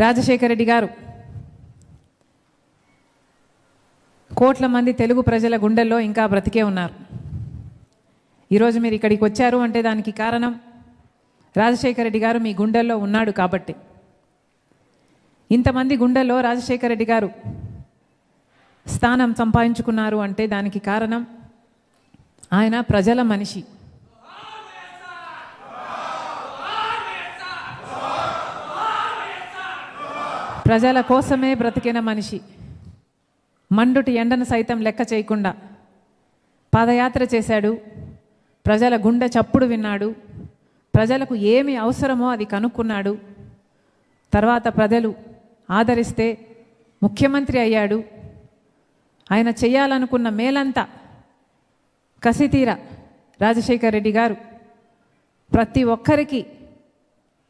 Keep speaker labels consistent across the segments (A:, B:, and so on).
A: రాజశేఖర రెడ్డి గారు కోట్ల మంది తెలుగు ప్రజల గుండెల్లో ఇంకా బ్రతికే ఉన్నారు. ఈరోజు మీరు ఇక్కడికి వచ్చారు అంటే దానికి కారణం రాజశేఖర రెడ్డి గారు మీ గుండెల్లో ఉన్నాడు కాబట్టి. ఇంతమంది గుండెల్లో రాజశేఖర రెడ్డి గారు స్థానం సంపాదించుకున్నారు అంటే దానికి కారణం ఆయన ప్రజల మనిషి. ప్రజల కోసమే బ్రతికిన మనిషి. మండుటి ఎండను సైతం లెక్క చేయకుండా పాదయాత్ర చేశాడు. ప్రజల గుండె చప్పుడు విన్నాడు. ప్రజలకు ఏమి అవసరమో అది కనుక్కున్నాడు. తర్వాత ప్రజలు ఆదరిస్తే ముఖ్యమంత్రి అయ్యాడు. ఆయన చేయాలనుకున్న మేలంతా కసితీర రాజశేఖర రెడ్డి గారు ప్రతి ఒక్కరికి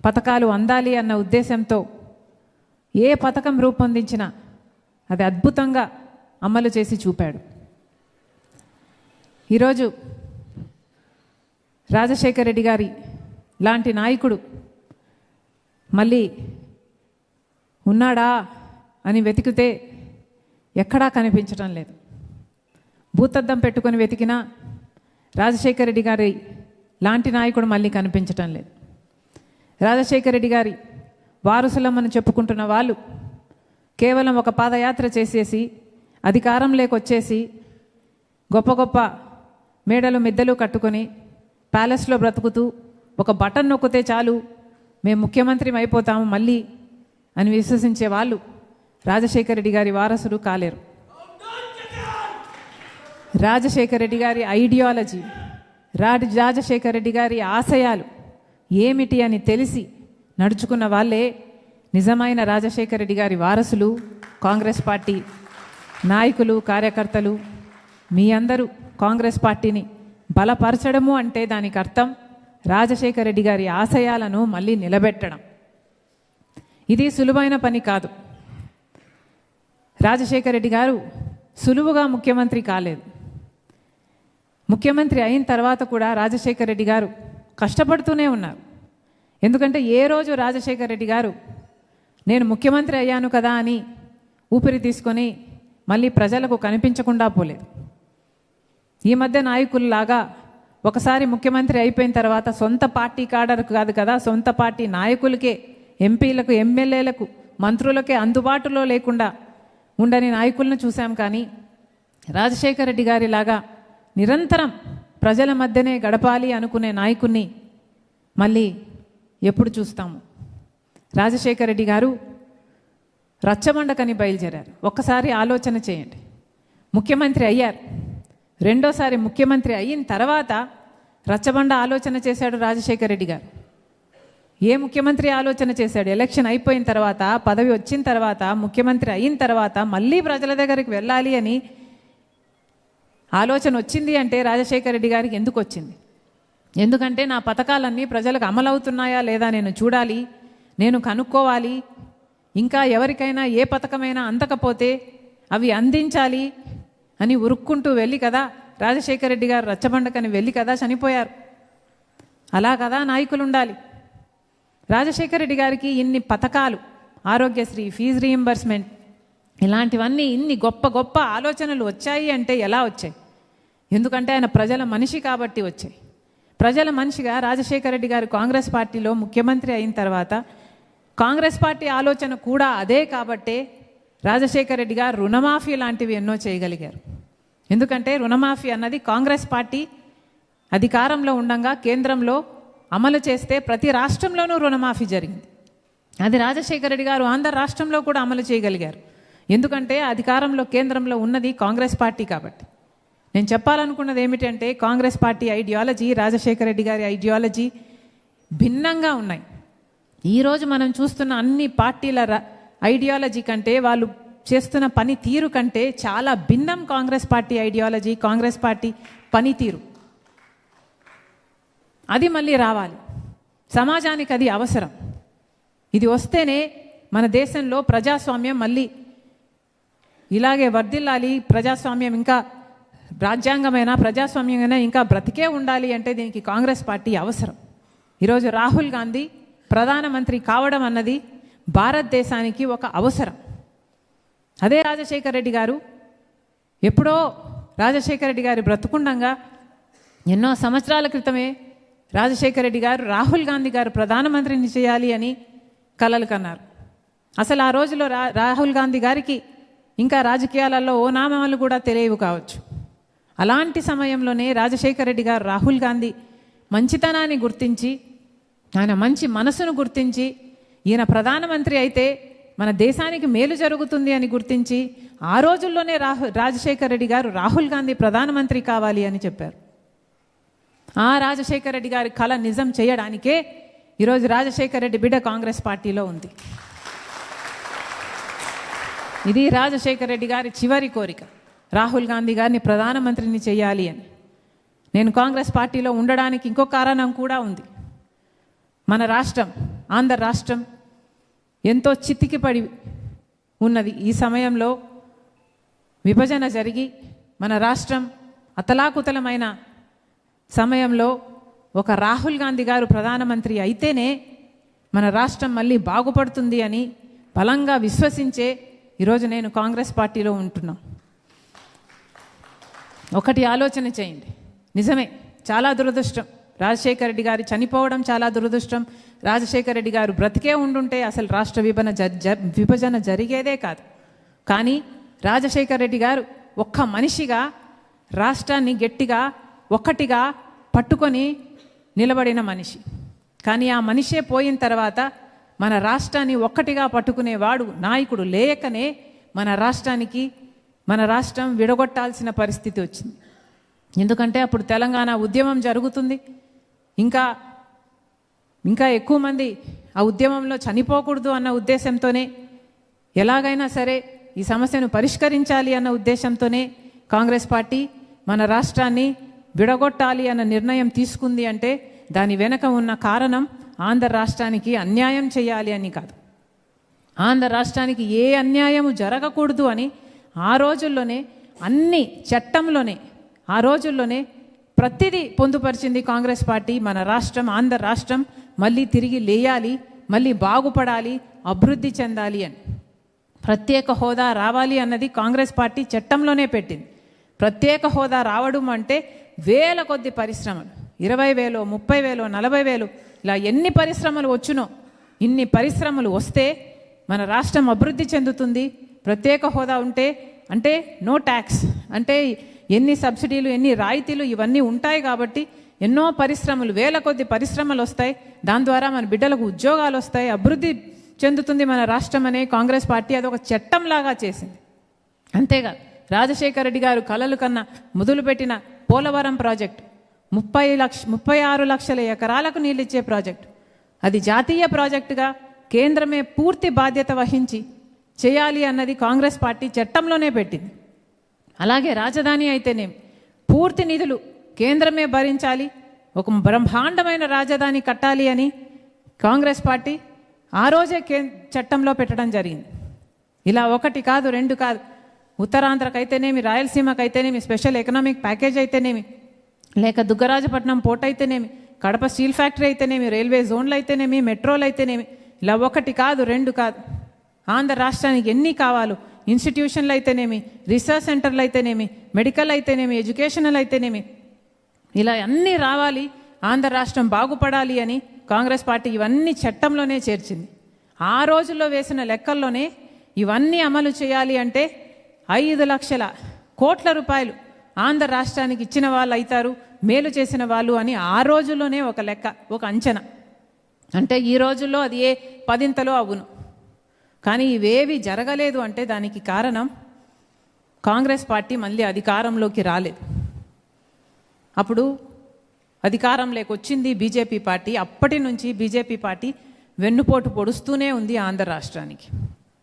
A: పథకాలు అందాలి అన్న ఉద్దేశంతో ఏ పథకం రూపొందించినా అది అద్భుతంగా అమలు చేసి చూపాడు. ఈరోజు రాజశేఖర రెడ్డి గారి లాంటి నాయకుడు మళ్ళీ ఉన్నాడా అని వెతికితే ఎక్కడా కనిపించడం లేదు. భూతద్దం పెట్టుకొని వెతికినా రాజశేఖర రెడ్డి గారి లాంటి నాయకుడు మళ్ళీ కనిపించటం లేదు. రాజశేఖర రెడ్డి గారి వారసులమని చెప్పుకుంటున్న వాళ్ళు కేవలం ఒక పాదయాత్ర చేసేసి అధికారంలోకి వచ్చేసి గొప్ప గొప్ప మేడలు మిద్దెలు కట్టుకొని ప్యాలెస్లో బ్రతుకుతూ ఒక బటన్ నొక్కితే చాలు మేము ముఖ్యమంత్రి అయిపోతాము మళ్ళీ అని విశ్వసించే వాళ్ళు రాజశేఖర రెడ్డి గారి వారసులు కాలేరు. రాజశేఖర రెడ్డి గారి ఐడియాలజీ, రాజశేఖర రెడ్డి గారి ఆశయాలు ఏమిటి అని తెలిసి నడుచుకున్న వాళ్ళే నిజమైన రాజశేఖర రెడ్డి గారి వారసులు. కాంగ్రెస్ పార్టీ నాయకులు, కార్యకర్తలు మీ అందరూ కాంగ్రెస్ పార్టీని బలపరచడము అంటే దానికి అర్థం రాజశేఖర రెడ్డి గారి ఆశయాలను మళ్ళీ నిలబెట్టడం. ఇది సులువైన పని కాదు. రాజశేఖర రెడ్డి గారు సులువుగా ముఖ్యమంత్రి కాలేదు. ముఖ్యమంత్రి అయిన తర్వాత కూడా రాజశేఖర రెడ్డి గారు కష్టపడుతూనే ఉన్నారు. ఎందుకంటే ఏ రోజు రాజశేఖర రెడ్డి గారు నేను ముఖ్యమంత్రి అయ్యాను కదా అని ఊపిరి తీసుకొని మళ్ళీ ప్రజలకు కనిపించకుండా పోలేదు. ఈ మధ్య నాయకుల్లాగా ఒకసారి ముఖ్యమంత్రి అయిపోయిన తర్వాత సొంత పార్టీ కాడర్కు కాదు కదా, సొంత పార్టీ నాయకులకే, ఎంపీలకు, ఎమ్మెల్యేలకు, మంత్రులకే అందుబాటులో లేకుండా ఉండని నాయకులను చూశాం. కానీ రాజశేఖర రెడ్డి గారి లాగా నిరంతరం ప్రజల మధ్యనే గడపాలి అనుకునే నాయకుడిని మళ్ళీ ఎప్పుడు చూస్తాము? రాజశేఖర రెడ్డి గారు రచ్చబండకని బయలుదేరారు. ఒక్కసారి ఆలోచన చేయండి. ముఖ్యమంత్రి అయ్యారు, రెండోసారి ముఖ్యమంత్రి అయిన తర్వాత రచ్చబండ ఆలోచన చేశాడు రాజశేఖర రెడ్డి గారు. ఏ ముఖ్యమంత్రి ఆలోచన చేశాడు? ఎలక్షన్ అయిపోయిన తర్వాత, పదవి వచ్చిన తర్వాత, ముఖ్యమంత్రి అయిన తర్వాత మళ్ళీ ప్రజల దగ్గరికి వెళ్ళాలి అని ఆలోచన వచ్చింది అంటే రాజశేఖర రెడ్డి గారికి ఎందుకు వచ్చింది? ఎందుకంటే నా పథకాలన్నీ ప్రజలకు అమలవుతున్నాయా లేదా నేను చూడాలి, నేను కనుక్కోవాలి, ఇంకా ఎవరికైనా ఏ పథకమైనా అందకపోతే అవి అందించాలి అని ఉరుక్కుంటూ వెళ్ళి కదా రాజశేఖర రెడ్డి గారు రచ్చబండకని వెళ్ళి కదా చనిపోయారు. అలా కదా నాయకులు ఉండాలి. రాజశేఖర రెడ్డి గారికి ఇన్ని పథకాలు, ఆరోగ్యశ్రీ, ఫీజు రీయింబర్స్మెంట్, ఇలాంటివన్నీ ఇన్ని గొప్ప గొప్ప ఆలోచనలు వచ్చాయి అంటే ఎలా వచ్చాయి? ఎందుకంటే ఆయన ప్రజల మనిషి కాబట్టి వచ్చాయి. ప్రజల మనిషిగా రాజశేఖర రెడ్డి గారు కాంగ్రెస్ పార్టీలో ముఖ్యమంత్రి అయిన తర్వాత కాంగ్రెస్ పార్టీ ఆలోచన కూడా అదే కాబట్టే రాజశేఖర రెడ్డి గారు రుణమాఫీ లాంటివి ఎన్నో చేయగలిగారు. ఎందుకంటే రుణమాఫీ అన్నది కాంగ్రెస్ పార్టీ అధికారంలో ఉండగా కేంద్రంలో అమలు చేస్తే ప్రతి రాష్ట్రంలోనూ రుణమాఫీ జరిగింది. అది రాజశేఖర రెడ్డి గారు ఆంధ్ర రాష్ట్రంలో కూడా అమలు చేయగలిగారు. ఎందుకంటే అధికారంలో కేంద్రంలో ఉన్నది కాంగ్రెస్ పార్టీ కాబట్టి. నేను చెప్పాలనుకున్నది ఏమిటంటే కాంగ్రెస్ పార్టీ ఐడియాలజీ, రాజశేఖర రెడ్డి గారి ఐడియాలజీ భిన్నంగా ఉన్నాయి. ఈరోజు మనం చూస్తున్న అన్ని పార్టీల ఐడియాలజీ కంటే, వాళ్ళు చేస్తున్న పని తీరు కంటే చాలా భిన్నం Congress party ideology, Congress party పనితీరు. అది మళ్ళీ రావాలి. సమాజానికి అది అవసరం. ఇది వస్తేనే మన దేశంలో ప్రజాస్వామ్యం మళ్ళీ ఇలాగే వర్ధిల్లాలి. ప్రజాస్వామ్యం ఇంకా రాజ్యాంగమైన ప్రజాస్వామ్యమైనా ఇంకా బ్రతికే ఉండాలి అంటే దీనికి కాంగ్రెస్ పార్టీ అవసరం. ఈరోజు రాహుల్ గాంధీ ప్రధానమంత్రి కావడం అన్నది భారతదేశానికి ఒక అవసరం. అదే రాజశేఖర రెడ్డి గారు ఎప్పుడో రాజశేఖర రెడ్డి గారి బ్రతుకుండంగా ఎన్నో సంవత్సరాల క్రితమే రాజశేఖర రెడ్డి గారు రాహుల్ గాంధీ గారు ప్రధానమంత్రిని చేయాలి అని కలలు కన్నారు. అసలు ఆ రోజులో రాహుల్ గాంధీ గారికి ఇంకా రాజకీయాలలో ఓ నామాలు కూడా తెలియవు కావచ్చు. అలాంటి సమయంలోనే రాజశేఖర రెడ్డి గారు రాహుల్ గాంధీ మంచితనాన్ని గుర్తించి, ఆయన మంచి మనసును గుర్తించి, ఈయన ప్రధానమంత్రి అయితే మన దేశానికి మేలు జరుగుతుంది అని గుర్తించి ఆ రోజుల్లోనే రాజశేఖర రెడ్డి గారు రాహుల్ గాంధీ ప్రధానమంత్రి కావాలి అని చెప్పారు. ఆ రాజశేఖర రెడ్డి గారి కళ నిజం చేయడానికే ఈరోజు రాజశేఖర రెడ్డి బిడ్డ కాంగ్రెస్ పార్టీలో ఉంది. ఇది రాజశేఖర రెడ్డి గారి చివరి కోరిక, రాహుల్ గాంధీ గారిని ప్రధానమంత్రిని చేయాలి అని. నేను కాంగ్రెస్ పార్టీలో ఉండడానికి ఇంకో కారణం కూడా ఉంది. మన రాష్ట్రం, ఆంధ్ర రాష్ట్రం ఎంతో చితికిపడి ఉన్నది. ఈ సమయంలో విభజన జరిగి మన రాష్ట్రం అతలాకుతలమైన సమయంలో ఒక రాహుల్ గాంధీ గారు ప్రధానమంత్రి అయితేనే మన రాష్ట్రం మళ్ళీ బాగుపడుతుంది అని బలంగా విశ్వసించే ఈరోజు నేను కాంగ్రెస్ పార్టీలో ఉంటున్నాం. ఒకటి ఆలోచన చేయండి, నిజమే చాలా దురదృష్టం, రాజశేఖర రెడ్డి గారు చనిపోవడం చాలా దురదృష్టం. రాజశేఖర రెడ్డి గారు బ్రతికే ఉండుంటే అసలు రాష్ట్ర విభజన జరిగేదే కాదు. కానీ రాజశేఖర రెడ్డి గారు ఒక్క మనిషిగా రాష్ట్రాన్ని గట్టిగా ఒక్కటిగా పట్టుకొని నిలబడిన మనిషి. కానీ ఆ మనిషే పోయిన తర్వాత మన రాష్ట్రాన్ని ఒక్కటిగా పట్టుకునేవాడు నాయకుడు లేకనే మన రాష్ట్రం విడగొట్టాల్సిన పరిస్థితి వచ్చింది. ఎందుకంటే అప్పుడు తెలంగాణ ఉద్యమం జరుగుతుంది. ఇంకా ఎక్కువ మంది ఆ ఉద్యమంలో చనిపోకూడదు అన్న ఉద్దేశంతోనే, ఎలాగైనా సరే ఈ సమస్యను పరిష్కరించాలి అన్న ఉద్దేశంతోనే కాంగ్రెస్ పార్టీ మన రాష్ట్రాన్ని విడగొట్టాలి అన్న నిర్ణయం తీసుకుంది. అంటే దాని వెనక ఉన్న కారణం ఆంధ్ర రాష్ట్రానికి అన్యాయం చేయాలి అని కాదు, ఆంధ్ర రాష్ట్రానికి ఏ అన్యాయము జరగకూడదు అని ఆ రోజుల్లోనే అన్ని చట్టంలోనే ఆ రోజుల్లోనే ప్రతిదీ పొందుపరిచింది కాంగ్రెస్ పార్టీ. మన రాష్ట్రం, ఆంధ్ర రాష్ట్రం మళ్ళీ తిరిగి లేయాలి, మళ్ళీ బాగుపడాలి, అభివృద్ధి చెందాలి అని. ప్రత్యేక హోదా రావాలి అన్నది కాంగ్రెస్ పార్టీ చట్టంలోనే పెట్టింది. ప్రత్యేక హోదా రావడం అంటే వేల కొద్ది పరిశ్రమలు, 20,000, 30,000, 40,000 ఇలా ఎన్ని పరిశ్రమలు వచ్చునో ఇన్ని పరిశ్రమలు వస్తే మన రాష్ట్రం అభివృద్ధి చెందుతుంది. ప్రత్యేక హోదా ఉంటే అంటే నో ట్యాక్స్, అంటే ఎన్ని సబ్సిడీలు, ఎన్ని రాయితీలు ఇవన్నీ ఉంటాయి కాబట్టి ఎన్నో పరిశ్రమలు, వేల కొద్ది పరిశ్రమలు వస్తాయి. దాని ద్వారా మన బిడ్డలకు ఉద్యోగాలు వస్తాయి, అభివృద్ధి చెందుతుంది మన రాష్ట్రం అనే కాంగ్రెస్ పార్టీ అదొక చట్టంలాగా చేసింది. అంతేకాదు రాజశేఖర రెడ్డి గారు కలలు కన్నా మొదలుపెట్టిన పోలవరం ప్రాజెక్టు 36 లక్షల ఎకరాలకు నీళ్ళిచ్చే ప్రాజెక్టు, అది జాతీయ ప్రాజెక్టుగా కేంద్రమే పూర్తి బాధ్యత వహించి చేయాలి అన్నది కాంగ్రెస్ పార్టీ చట్టంలోనే పెట్టింది. అలాగే రాజధాని అయితేనేమి పూర్తి నిధులు కేంద్రమే భరించాలి, ఒక బ్రహ్మాండమైన రాజధాని కట్టాలి అని కాంగ్రెస్ పార్టీ ఆ రోజే చట్టంలో పెట్టడం జరిగింది. ఇలా ఒకటి కాదు, రెండు కాదు, ఉత్తరాంధ్రకైతేనేమి, రాయలసీమకైతేనేమి, స్పెషల్ ఎకనామిక్ ప్యాకేజ్ అయితేనేమి, లేక దుగ్గరాజపట్నం పోర్ట్ అయితేనేమి, కడప స్టీల్ ఫ్యాక్టరీ అయితేనేమి, రైల్వే జోన్లు అయితేనేమి, మెట్రోలు అయితేనేమి, ఇలా ఒకటి కాదు, రెండు కాదు, ఆంధ్ర రాష్ట్రానికి ఎన్ని కావాలో ఇన్స్టిట్యూషన్లు అయితేనేమి, రీసెర్చ్ సెంటర్లు అయితేనేమి, మెడికల్ అయితేనేమి, ఎడ్యుకేషనల్ అయితేనేమి, ఇలా అన్నీ రావాలి, ఆంధ్ర రాష్ట్రం బాగుపడాలి అని కాంగ్రెస్ పార్టీ ఇవన్నీ చట్టంలోనే చేర్చింది. ఆ రోజుల్లో వేసిన లెక్కల్లోనే ఇవన్నీ అమలు చేయాలి అంటే 5 లక్షల కోట్ల రూపాయలు ఆంధ్ర రాష్ట్రానికి ఇచ్చిన వాళ్ళు అవుతారు, మేలు చేసిన వాళ్ళు అని ఆ రోజుల్లోనే ఒక లెక్క, ఒక అంచనా. అంటే ఈ రోజుల్లో అది ఏ 10ంతలో అవును. కానీ ఇవేవి జరగలేదు అంటే దానికి కారణం కాంగ్రెస్ పార్టీ మళ్ళీ అధికారంలోకి రాలేదు. అప్పుడు అధికారంలోకి వచ్చింది బీజేపీ పార్టీ. అప్పటి నుంచి బీజేపీ పార్టీ వెన్నుపోటు పొడుస్తూనే ఉంది ఆంధ్ర రాష్ట్రానికి.